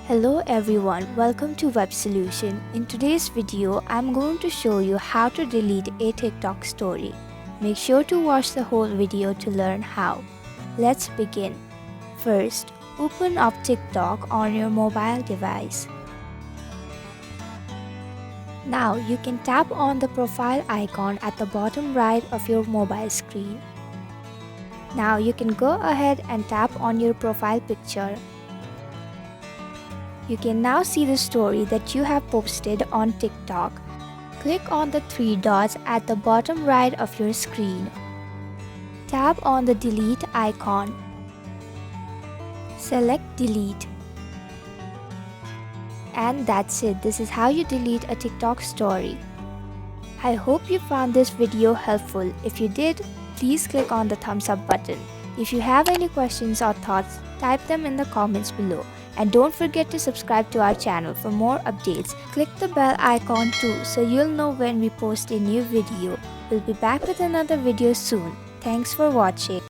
Hello everyone, welcome to Web Solution. In today's video, I'm going to show you how to delete a TikTok story. Make sure to watch the whole video to learn how. Let's begin. First, open up TikTok on your mobile device. Now you can tap on the profile icon at the bottom right of your mobile screen. Now you can go ahead and tap on your profile picture. You can now see the story that you have posted on TikTok. Click on the three dots at the bottom right of your screen. Tap on the delete icon. Select delete. And that's it. This is how you delete a TikTok story. I hope you found this video helpful. If you did, please click on the thumbs up button. If you have any questions or thoughts, type them in the comments below. And don't forget to subscribe to our channel for more updates. Click the bell icon too so you'll know when we post a new video. We'll be back with another video soon. Thanks for watching.